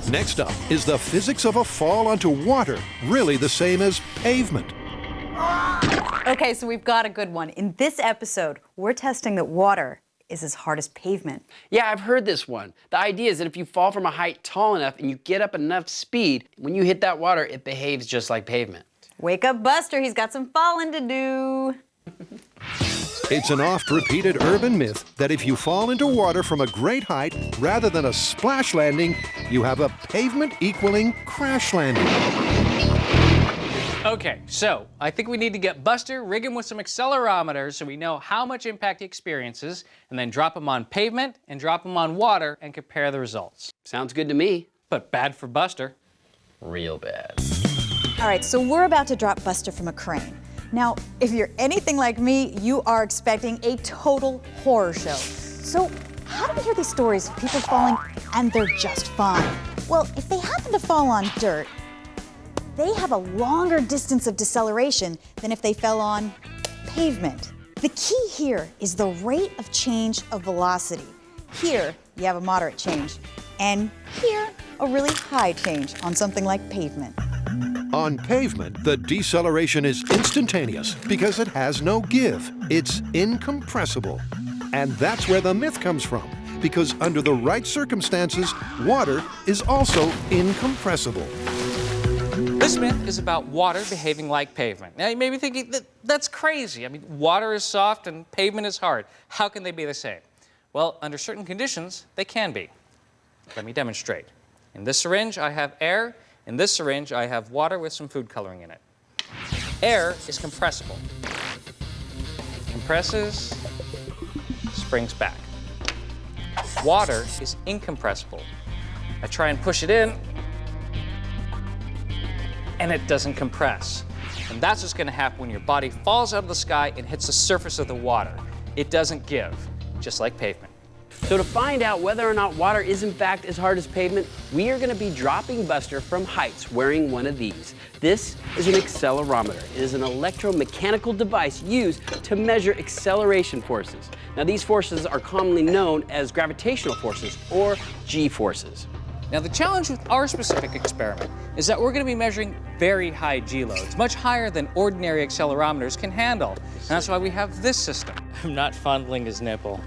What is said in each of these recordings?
Next up, is the physics of a fall onto water really the same as pavement? Okay, so we've got a good one. In this episode, we're testing that water is as hard as pavement. Yeah, I've heard this one. The idea is that if you fall from a height tall enough and you get up enough speed, when you hit that water, it behaves just like pavement. Wake up, Buster. He's got some falling to do. It's an oft-repeated urban myth that if you fall into water from a great height, rather than a splash landing, you have a pavement-equaling crash landing. Okay, so I think we need to get Buster, rig him with some accelerometers so we know how much impact he experiences, and then drop him on pavement and drop him on water and compare the results. Sounds good to me. But bad for Buster. Real bad. All right, so we're about to drop Buster from a crane. Now, if you're anything like me, you are expecting a total horror show. So how do we hear these stories of people falling and they're just fine? Well, if they happen to fall on dirt, they have a longer distance of deceleration than if they fell on pavement. The key here is the rate of change of velocity. Here, you have a moderate change, and here, a really high change on something like pavement. On pavement, the deceleration is instantaneous because it has no give. It's incompressible. And that's where the myth comes from, because under the right circumstances, water is also incompressible. This myth is about water behaving like pavement. Now you may be thinking, that's crazy. I mean, water is soft and pavement is hard. How can they be the same? Well, under certain conditions, they can be. Let me demonstrate. In this syringe, I have air. In this syringe, I have water with some food coloring in it. Air is compressible. Compresses, springs back. Water is incompressible. I try and push it in, and it doesn't compress. And that's what's gonna happen when your body falls out of the sky and hits the surface of the water. It doesn't give, just like pavement. So to find out whether or not water is in fact as hard as pavement, we are going to be dropping Buster from heights wearing one of these. This is an accelerometer. It is an electromechanical device used to measure acceleration forces. Now these forces are commonly known as gravitational forces or G-forces. Now the challenge with our specific experiment is that we're going to be measuring very high G-loads, much higher than ordinary accelerometers can handle. And that's why we have this system. I'm not fondling his nipple.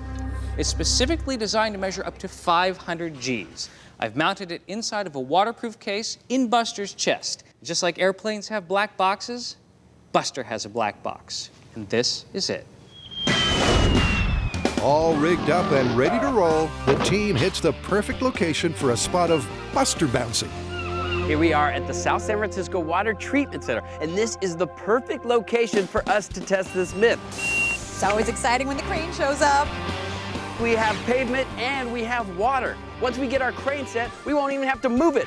It's specifically designed to measure up to 500 Gs. I've mounted it inside of a waterproof case in Buster's chest. Just like airplanes have black boxes, Buster has a black box. And this is it. All rigged up and ready to roll, the team hits the perfect location for a spot of Buster bouncing. Here we are at the South San Francisco Water Treatment Center, and this is the perfect location for us to test this myth. It's always exciting when the crane shows up. We have pavement and we have water. Once we get our crane set, we won't even have to move it.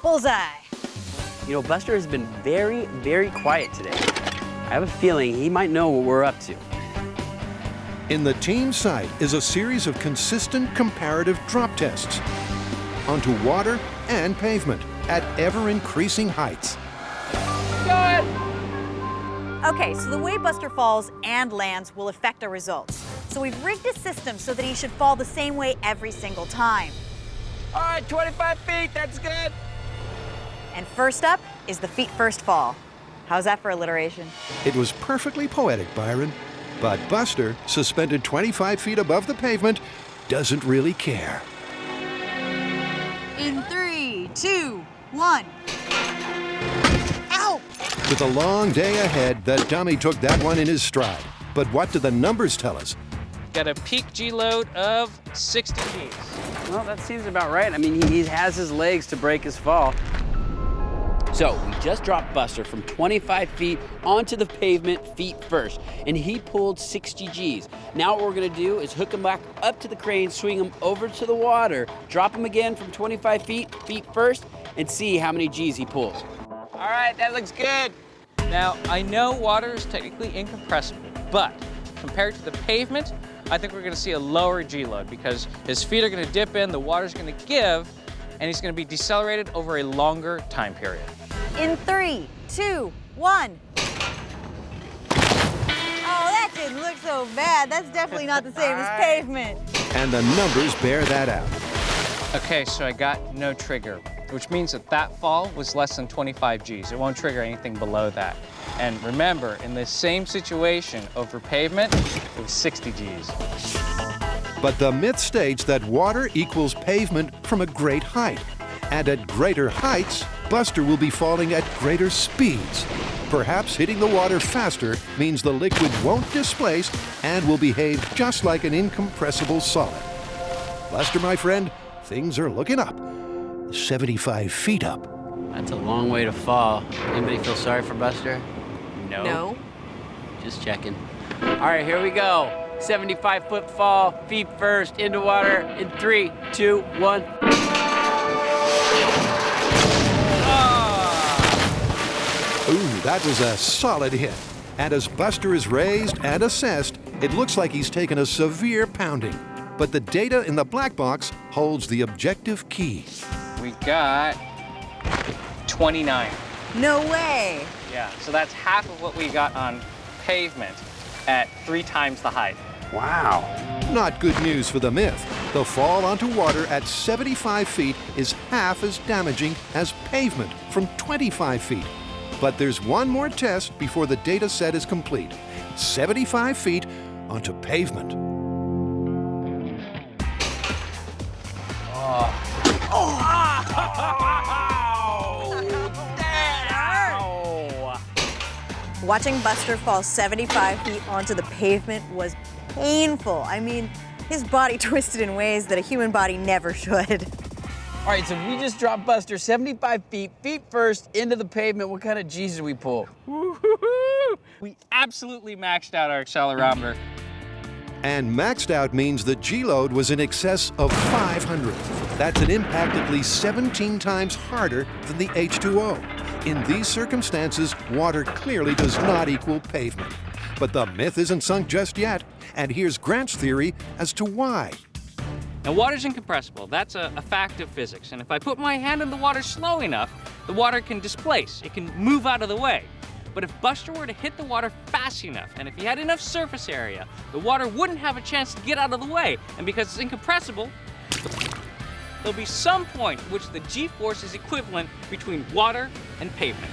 Bullseye. You know, Buster has been very, very quiet today. I have a feeling he might know what we're up to. In the team sight is a series of consistent comparative drop tests onto water and pavement at ever-increasing heights. Okay, so the way Buster falls and lands will affect our results. So we've rigged a system so that he should fall the same way every single time. All right, 25 feet, that's good. And first up is the feet first fall. How's that for alliteration? It was perfectly poetic, Byron. But Buster, suspended 25 feet above the pavement, doesn't really care. In 3, 2, 1. Ow! With a long day ahead, the dummy took that one in his stride. But what do the numbers tell us? Got a peak G-load of 60 Gs. Well, that seems about right. I mean, he has his legs to break his fall. So we just dropped Buster from 25 feet onto the pavement feet first, and he pulled 60 Gs. Now what we're gonna do is hook him back up to the crane, swing him over to the water, drop him again from 25 feet first, and see how many Gs he pulls. All right, that looks good. Now, I know water is technically incompressible, but compared to the pavement, I think we're gonna see a lower G-load because his feet are gonna dip in, the water's gonna give, and he's gonna be decelerated over a longer time period. In 3, 2, 1. Oh, that didn't look so bad. That's definitely not the same as pavement. And the numbers bear that out. Okay, so I got no trigger, which means that that fall was less than 25 Gs. It won't trigger anything below that. And remember, in this same situation over pavement, it was 60 Gs. But the myth states that water equals pavement from a great height. And at greater heights, Buster will be falling at greater speeds. Perhaps hitting the water faster means the liquid won't displace and will behave just like an incompressible solid. Buster, my friend, things are looking up. 75 feet up. That's a long way to fall. Anybody feel sorry for Buster? No. Just checking. All right, here we go. 75-foot fall, feet first, into water in 3, 2, 1. Ooh, that was a solid hit. And as Buster is raised and assessed, it looks like he's taken a severe pounding. But the data in the black box holds the objective key. We got 29. No way. Yeah, so that's half of what we got on pavement at 3 times the height. Wow. Not good news for the myth. The fall onto water at 75 feet is half as damaging as pavement from 25 feet. But there's one more test before the data set is complete. 75 feet onto pavement. Watching Buster fall 75 feet onto the pavement was painful. I mean, his body twisted in ways that a human body never should. All right, so we just dropped Buster 75 feet, feet first, into the pavement. What kind of G's did we pull? We absolutely maxed out our accelerometer. And maxed out means the G-load was in excess of 500. That's an impact at least 17 times harder than the H2O. In these circumstances, water clearly does not equal pavement. But the myth isn't sunk just yet, and here's Grant's theory as to why. Now, water's incompressible. That's a fact of physics. And if I put my hand in the water slow enough, the water can displace. It can move out of the way. But if Buster were to hit the water fast enough, and if he had enough surface area, the water wouldn't have a chance to get out of the way. And because it's incompressible, there'll be some point at which the G-force is equivalent between water and pavement.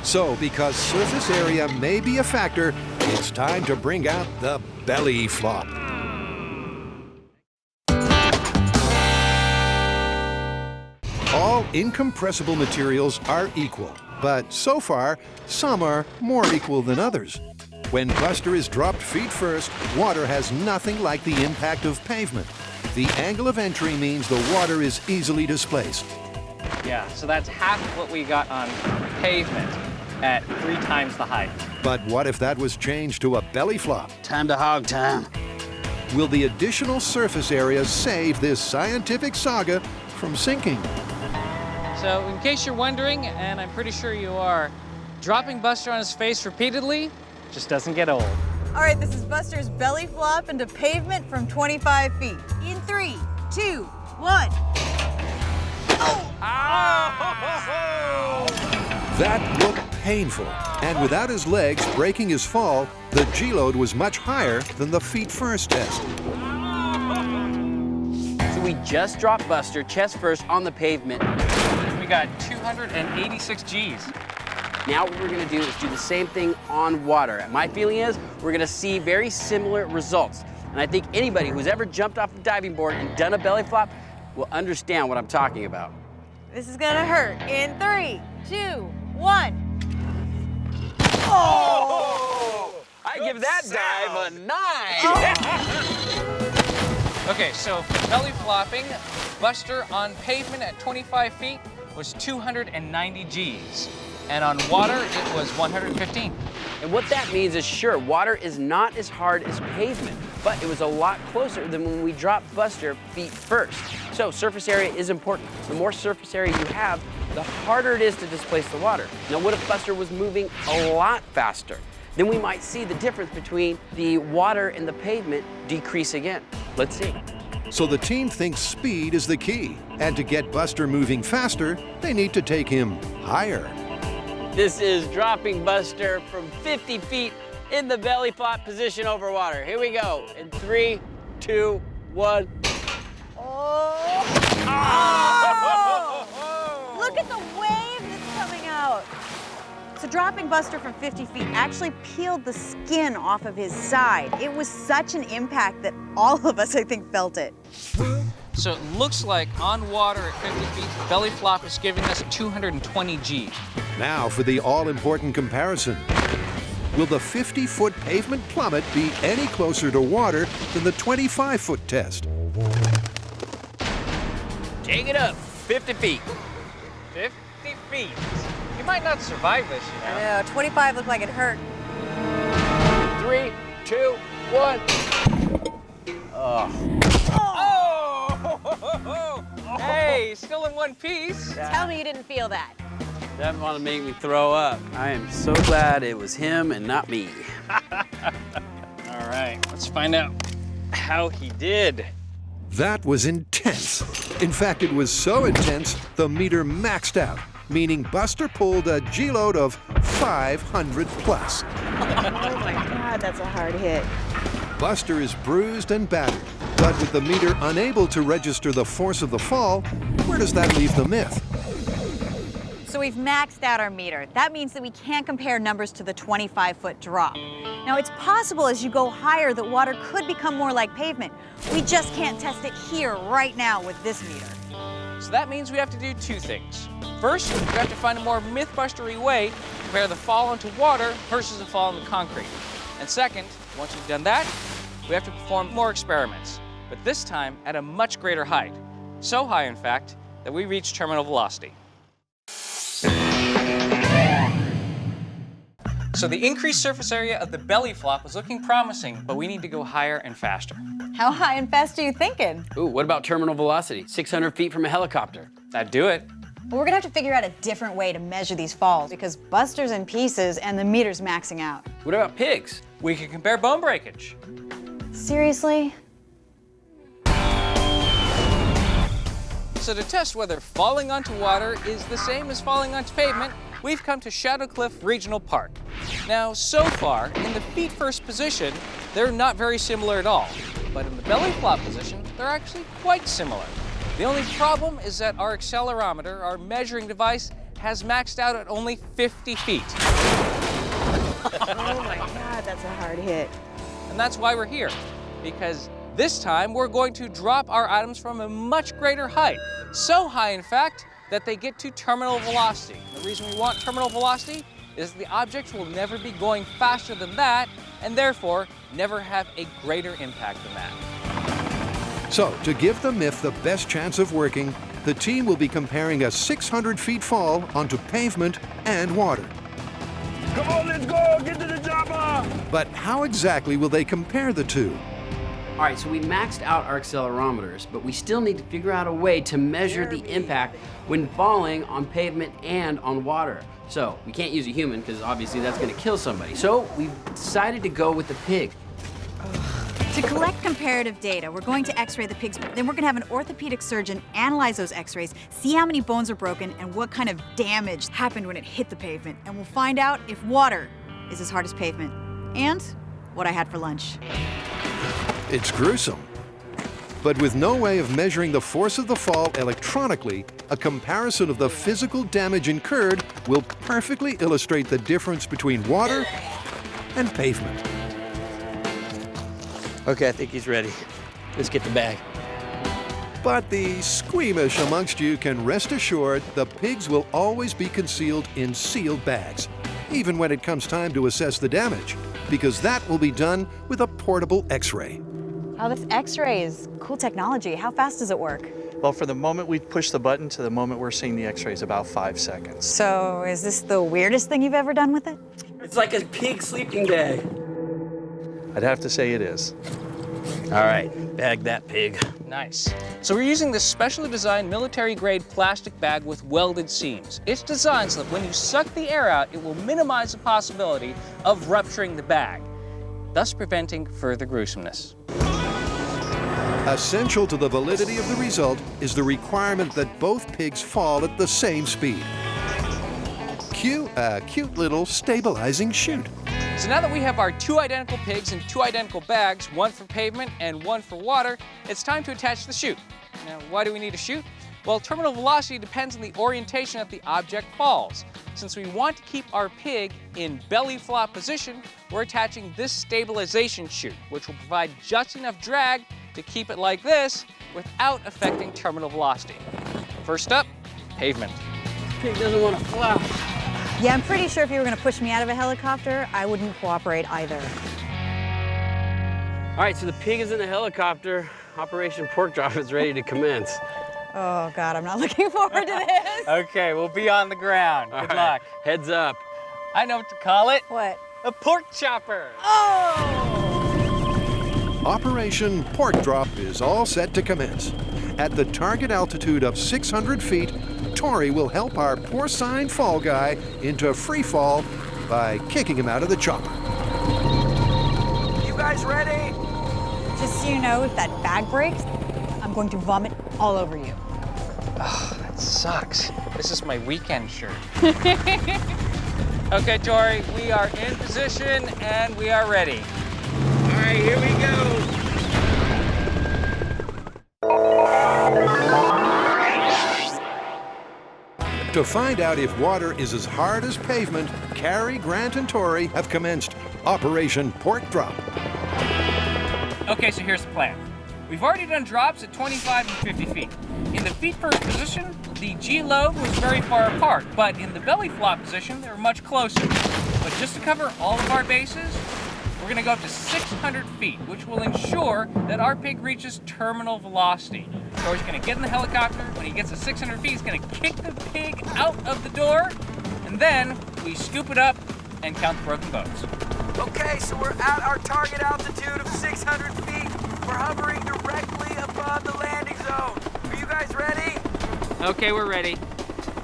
So, because surface area may be a factor, it's time to bring out the belly flop. All incompressible materials are equal, but so far, some are more equal than others. When Buster is dropped feet first, water has nothing like the impact of pavement. The angle of entry means the water is easily displaced. Yeah, so that's half of what we got on pavement at 3 times the height. But what if that was changed to a belly flop? Time to hog time. Will the additional surface area save this scientific saga from sinking? So, in case you're wondering, and I'm pretty sure you are, dropping Buster on his face repeatedly just doesn't get old. All right, this is Buster's belly flop into pavement from 25 feet. In 3, 2, 1. That looked painful, and without his legs breaking his fall, the G-load was much higher than the feet first test. So we just dropped Buster chest first on the pavement. We got 286 Gs. Now what we're gonna do is do the same thing on water. And my feeling is we're gonna see very similar results. And I think anybody who's ever jumped off a diving board and done a belly flop will understand what I'm talking about. This is gonna hurt. In 3, 2, 1. I give that dive a 9. Okay, so for belly flopping, Buster on pavement at 25 feet was 290 Gs. And on water, it was 115. And what that means is, sure, water is not as hard as pavement, but it was a lot closer than when we dropped Buster feet first. So surface area is important. The more surface area you have, the harder it is to displace the water. Now, what if Buster was moving a lot faster? Then we might see the difference between the water and the pavement decrease again. Let's see. So the team thinks speed is the key, and to get Buster moving faster, they need to take him higher. This is dropping Buster from 50 feet in the belly flop position over water. Here we go. In 3, 2, 1. Oh. Oh! Look at the wave that's coming out. So dropping Buster from 50 feet actually peeled the skin off of his side. It was such an impact that all of us, I think, felt it. So it looks like on water at 50 feet, the belly flop is giving us 220 G. Now for the all-important comparison. Will the 50-foot pavement plummet be any closer to water than the 25-foot test? Take it up, 50 feet. 50 feet. You might not survive this, you know. I know, 25 looked like it hurt. 3, 2, 1. Oh! Hey, still in one piece. Tell me you didn't feel that. That wanted to make me throw up. I am so glad it was him and not me. All right, let's find out how he did. That was intense. In fact, it was so intense, the meter maxed out, meaning Buster pulled a G-load of 500 plus. Oh my God, that's a hard hit. Buster is bruised and battered, but with the meter unable to register the force of the fall, where does that leave the myth? So we've maxed out our meter. That means that we can't compare numbers to the 25-foot drop. Now, it's possible as you go higher that water could become more like pavement. We just can't test it here right now with this meter. So that means we have to do two things. First, we have to find a more mythbustery way to compare the fall into water versus the fall into concrete. And second, once we've done that, we have to perform more experiments, but this time at a much greater height. So high, in fact, that we reach terminal velocity. So the increased surface area of the belly flop was looking promising, but we need to go higher and faster. How high and fast are you thinking? Ooh, what about terminal velocity? 600 feet from a helicopter. That'd do it. Well, we're gonna have to figure out a different way to measure these falls because Buster's in pieces and the meter's maxing out. What about pigs? We can compare bone breakage. Seriously? So to test whether falling onto water is the same as falling onto pavement, we've come to Shadow Cliff Regional Park. Now, so far, in the feet first position, they're not very similar at all. But in the belly flop position, they're actually quite similar. The only problem is that our accelerometer, our measuring device, has maxed out at only 50 feet. Oh my God, that's a hard hit. And that's why we're here, because this time we're going to drop our items from a much greater height. So high, in fact, that they get to terminal velocity. The reason we want terminal velocity is the objects will never be going faster than that, and therefore never have a greater impact than that. So, to give the myth the best chance of working, the team will be comparing a 600 feet fall onto pavement and water. Come on, let's go! Get to the chopper! But how exactly will they compare the two? All right, so we maxed out our accelerometers, but we still need to figure out a way to measure the impact when falling on pavement and on water. So we can't use a human because obviously that's gonna kill somebody. So we've decided to go with the pig. To collect comparative data, we're going to x-ray the pigs, then we're gonna have an orthopedic surgeon analyze those x-rays, see how many bones are broken and what kind of damage happened when it hit the pavement. And we'll find out if water is as hard as pavement. And what I had for lunch. It's gruesome. But with no way of measuring the force of the fall electronically, a comparison of the physical damage incurred will perfectly illustrate the difference between water and pavement. Okay, I think he's ready. Let's get the bag. But the squeamish amongst you can rest assured the pigs will always be concealed in sealed bags, even when it comes time to assess the damage, because that will be done with a portable X-ray. Oh, this x-ray is cool technology. How fast does it work? Well, for the moment we push the button to the moment we're seeing the x-rays, about 5 seconds. So is this the weirdest thing you've ever done with it? It's like a pig sleeping bag. I'd have to say it is. All right, bag that pig. Nice. So we're using this specially designed military-grade plastic bag with welded seams. It's designed so that when you suck the air out, it will minimize the possibility of rupturing the bag, thus preventing further gruesomeness. Essential to the validity of the result is the requirement that both pigs fall at the same speed. Cue a cute little stabilizing chute. So now that we have our 2 identical pigs in 2 identical bags, one for pavement and one for water, it's time to attach the chute. Now, why do we need a chute? Well, terminal velocity depends on the orientation that the object falls. Since we want to keep our pig in belly flop position, we're attaching this stabilization chute, which will provide just enough drag to keep it like this without affecting terminal velocity. First up, pavement. Pig doesn't want to fly. Yeah, I'm pretty sure if you were gonna push me out of a helicopter, I wouldn't cooperate either. All right, so the pig is in the helicopter. Operation Pork Drop is ready to commence. Oh God, I'm not looking forward to this. Okay, we'll be on the ground. Good luck. Heads up. I know what to call it. What? A pork chopper. Oh! Operation Pork Drop is all set to commence. At the target altitude of 600 feet, Tory will help our porcine fall guy into free fall by kicking him out of the chopper. You guys ready? Just so you know, if that bag breaks, I'm going to vomit all over you. Oh, that sucks. This is my weekend shirt. Okay, Tory, we are in position and we are ready. All right, here we go. To find out if water is as hard as pavement, Kari, Grant, and Tory have commenced Operation Pork Drop. Okay, so here's the plan. We've already done drops at 25 and 50 feet. In the feet first position, the G load was very far apart, but in the belly flop position, they were much closer. But just to cover all of our bases, we're gonna go up to 600 feet, which will ensure that our pig reaches terminal velocity. So he's gonna get in the helicopter. When he gets to 600 feet, he's gonna kick the pig out of the door, and then we scoop it up and count the broken bones. Okay, so we're at our target altitude of 600 feet. We're hovering directly above the landing zone. Are you guys ready? Okay, we're ready.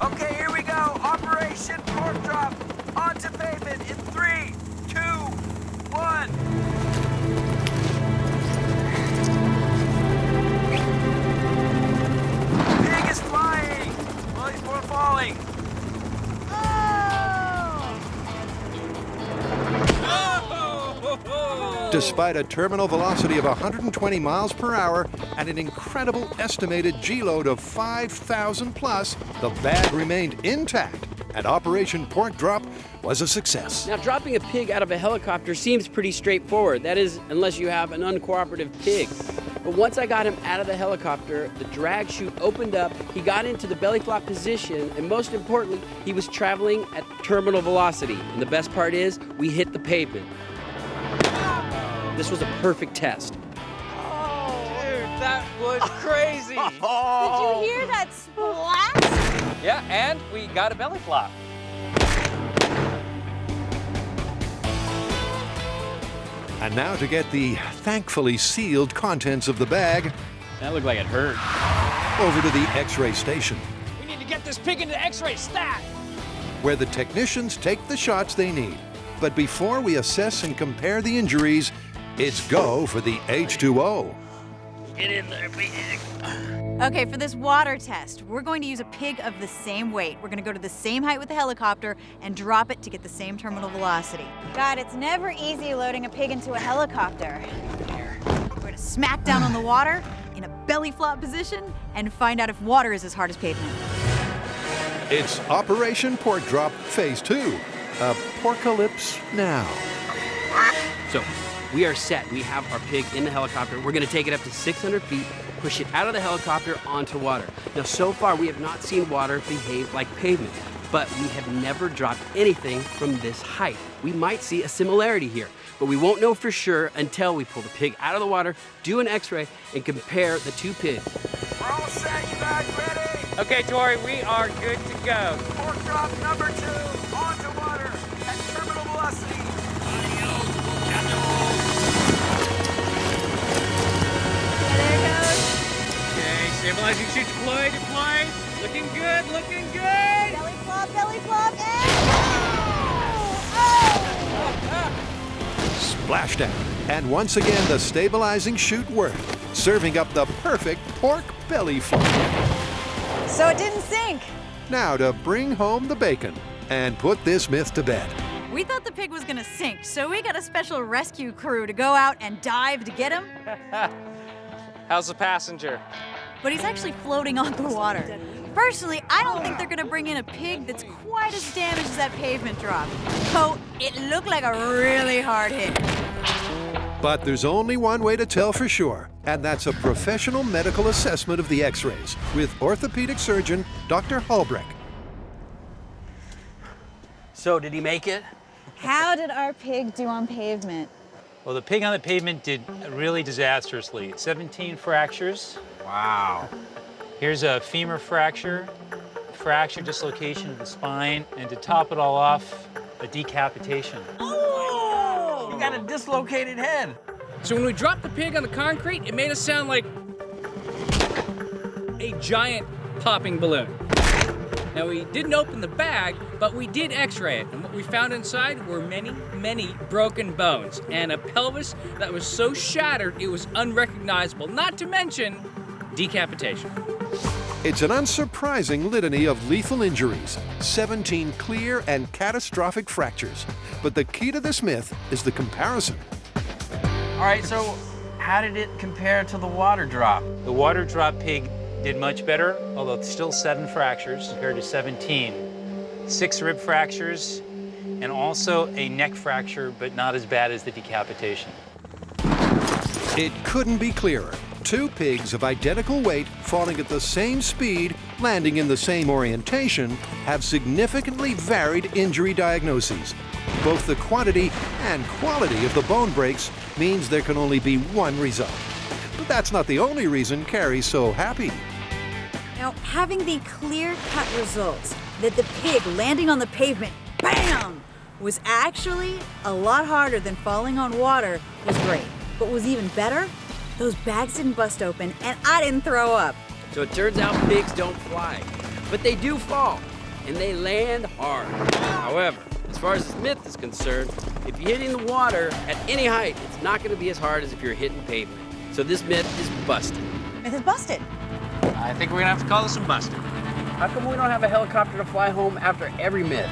Okay, here we go. Operation Pork Drop onto pavement in 3, 2, 1. Pig is flying. Well, he's more falling. Despite a terminal velocity of 120 miles per hour and an incredible estimated G-load of 5,000 plus, the bag remained intact, and Operation Pork Drop was a success. Now, dropping a pig out of a helicopter seems pretty straightforward. That is, unless you have an uncooperative pig. But once I got him out of the helicopter, the drag chute opened up, he got into the belly flop position, and most importantly, he was traveling at terminal velocity. And the best part is, we hit the pavement. This was a perfect test. Oh, dude, that was crazy. Did you hear that splash? Yeah, and we got a belly flop. And now to get the thankfully sealed contents of the bag, That looked like it hurt. over to the X-ray station, We need to get this pig into X-ray stat. where the technicians take the shots they need. But before we assess and compare the injuries, it's go for the H2O. Get in there, pig. Okay, for this water test, we're going to use a pig of the same weight. We're gonna go to the same height with the helicopter and drop it to get the same terminal velocity. God, it's never easy loading a pig into a helicopter. We're gonna smack down on the water in a belly flop position and find out if water is as hard as pavement. It's Operation Pork Drop Phase 2. Porcalypse now. So, we are set. We have our pig in the helicopter. We're gonna take it up to 600 feet, push it out of the helicopter onto water. Now, so far, we have not seen water behave like pavement, but we have never dropped anything from this height. We might see a similarity here, but we won't know for sure until we pull the pig out of the water, do an X-ray, and compare the two pigs. We're all set. You guys ready? Okay, Tory, we are good to go. Pork Drop number 2 onto water at terminal velocity. There it goes. Okay, stabilizing chute deployed. Looking good, looking good. Belly flop, and Splashdown. And once again, the stabilizing chute worked, serving up the perfect pork belly flop. so it didn't sink. Now to bring home the bacon and put this myth to bed. We thought the pig was gonna sink, so we got a special rescue crew to go out and dive to get him. How's the passenger? but he's actually floating on the water. Personally, I don't think they're gonna bring in a pig that's quite as damaged as that pavement drop. So it looked like a really hard hit. But there's only one way to tell for sure, and that's a professional medical assessment of the x-rays with orthopedic surgeon Dr. Halbrecht. So did he make it? How did our pig do on pavement? Well, the pig on the pavement did really disastrously. 17 fractures. Wow. Here's a femur fracture, dislocation of the spine, and to top it all off, a decapitation. Oh! You got a dislocated head. So when we dropped the pig on the concrete, it made us sound like a giant popping balloon. Now, we didn't open the bag, but we did x-ray it, and what we found inside were many, many broken bones and a pelvis that was so shattered it was unrecognizable, not to mention decapitation. It's an unsurprising litany of lethal injuries, 17 clear and catastrophic fractures. But the key to this myth is the comparison. All right, so how did it compare to the water drop? The water drop pig did much better, although it's still 7 fractures compared to 17. 6 rib fractures, and also a neck fracture, but not as bad as the decapitation. It couldn't be clearer. 2 pigs of identical weight falling at the same speed, landing in the same orientation, have significantly varied injury diagnoses. Both the quantity and quality of the bone breaks means there can only be one result. But that's not the only reason Kari's so happy. Now, having the clear-cut results that the pig landing on the pavement, bam, was actually a lot harder than falling on water was great. But what was even better? Those bags didn't bust open and I didn't throw up. So it turns out pigs don't fly, but they do fall, and they land hard. However, as far as this myth is concerned, if you're hitting the water at any height, it's not going to be as hard as if you're hitting pavement. So this myth is busted. Myth is busted. I think we're gonna have to call this a busted. How come we don't have a helicopter to fly home after every myth?